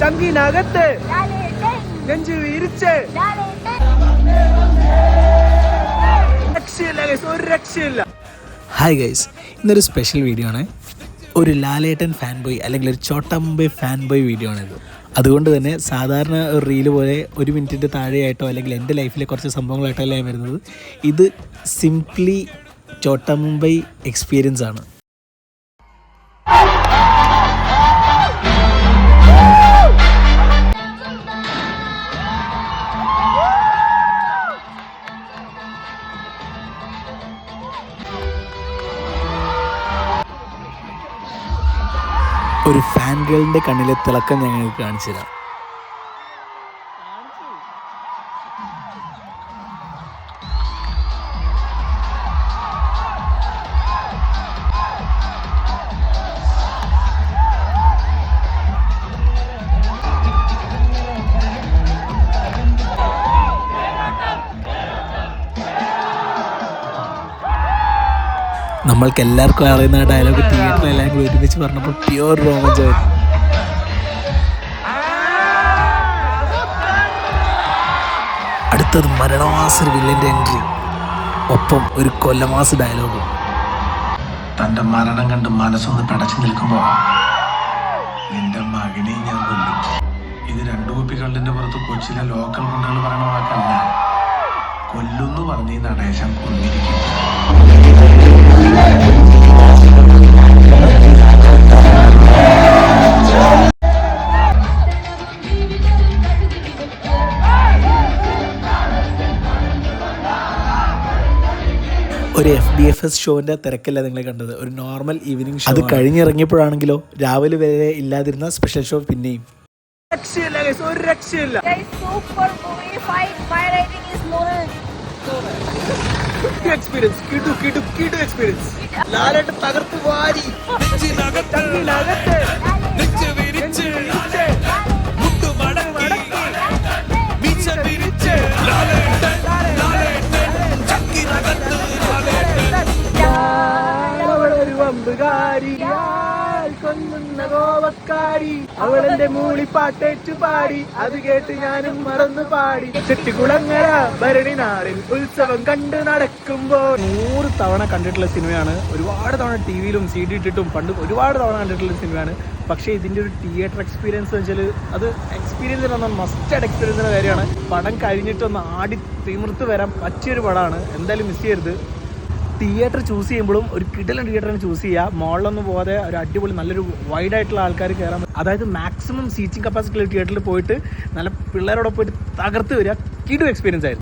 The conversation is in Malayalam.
ചങ്കിനകത്ത് നെഞ്ചു വിരിച്ച് രക്ഷയില്ല ഗൈസ്, ഒരു രക്ഷയില്ല. ഹായ് ഗൈസ്, ഇന്നൊരു സ്പെഷ്യൽ വീഡിയോ ആണ്. ഒരു ലാലേട്ടൻ ഫാൻ ബോയ് അല്ലെങ്കിൽ ഒരു ചോട്ടാ മുംബൈ ഫാൻ ബോയ് വീഡിയോ ആണിത്. അതുകൊണ്ട് തന്നെ സാധാരണ ഒരു റീല് പോലെ 1 മിനിറ്റിൻ്റെ താഴെയായിട്ടോ അല്ലെങ്കിൽ എൻ്റെ ലൈഫിലെ കുറച്ച് സംഭവങ്ങളായിട്ടോ അല്ല ഞാൻ വരുന്നത്. ഇത് സിംപ്ലി ചോട്ടാ മുംബൈ എക്സ്പീരിയൻസ് ആണ്. ഒരു ഫാൻ ഗേളിൻ്റെ കണ്ണിലെ തിളക്കം ഞങ്ങൾക്ക് കാണിച്ചു തരാം. നമ്മൾക്ക് എല്ലാവർക്കും അറിയുന്ന ഡയലോഗ് തിയേറ്ററിൽ എല്ലാവരും കൂടി ഒരുമിച്ച് പറഞ്ഞപ്പോൾ പ്യുവർ രോമാഞ്ചമായിരുന്നു. അടുത്തത് മരണമാസ വില്ലൻ്റെ എൻട്രി, ഒപ്പം ഒരു കൊല്ലമാസ ഡയലോഗും. തൻ്റെ മരണം കണ്ട് മനസ്സൊന്ന് പടച്ചു നിൽക്കുമ്പോൾ നിന്റെ മകനെ ഞാൻ കൊല്ലും. ഇത് 2 കുപ്പി കള്ളിൻ്റെ പുറത്ത് കൊച്ചിലെ ലോക്കൽ ഗുണ്ടകൾ പറയണ വാക്കല്ല. കൊല്ലുന്നു പറഞ്ഞ് ഈ നടേശം കൊന്നിരിക്കും. ഒരു FDFS ഷോൻ്റെ തിരക്കല്ല നിങ്ങൾ കണ്ടത്, ഒരു നോർമൽ ഈവനിങ് ഷോ. അത് കഴിഞ്ഞിറങ്ങിയപ്പോഴാണെങ്കിലോ രാവിലെ വരെ ഇല്ലാതിരുന്ന സ്പെഷ്യൽ ഷോ പിന്നെയും. രക്ഷയില്ല ഗൈസ്, ഒരു രക്ഷയില്ല. Experience കിടു experience. ലാലേട്ടൻ തകർത്ത് വാരി. ചങ്കിനകത്ത് നെഞ്ചു വിരിച്ച് അവളൊരു വമ്പുകാരി, കൊന്നുന്ന ഗോവക്കാരി, അവളെന്റെ മൂളിപ്പാട്ടേറ്റു പാടി, അത് കേട്ട് ഞാനും മറന്നു പാടി. ചെട്ടിക്കുളങ്ങര ഭരണി നാളിൽ ഉത്സവം കണ്ടു നടക്കുമ്പോൾ 100 തവണ കണ്ടിട്ടുള്ള സിനിമയാണ്. ഒരുപാട് തവണ TV-യിലും CD ഇട്ടിട്ടും പണ്ട് ഒരുപാട് തവണ കണ്ടിട്ടുള്ള സിനിമയാണ്. പക്ഷേ ഇതിൻ്റെ ഒരു തിയേറ്റർ എക്സ്പീരിയൻസ് വെച്ചാൽ അത് എക്സ്പീരിയൻസ് പറഞ്ഞാൽ മസ്റ്റ് എക്സ്പീരിയൻസിൻ്റെ കാര്യമാണ്. പടം കഴിഞ്ഞിട്ടൊന്ന് ആടി തിമിർത്ത് വരാൻ പറ്റിയൊരു പടമാണ്. എന്തായാലും മിസ് ചെയ്യരുത്. തിയേറ്റർ ചൂസ് ചെയ്യുമ്പോഴും ഒരു കിടിലൻ തിയേറ്ററിന് ചൂസ് ചെയ്യുക. മോളിലൊന്നും പോകാതെ ഒരു അടിപൊളി നല്ലൊരു വൈഡായിട്ടുള്ള ആൾക്കാർ കയറാൻ, അതായത് മാക്സിമം സീറ്റിംഗ് കപ്പാസിറ്റി തിയേറ്ററിൽ പോയിട്ട് നല്ല പിള്ളേരോടെ പോയിട്ട് തകർത്ത് വരിക. കിടു എക്സ്പീരിയൻസ് ആയിരുന്നു.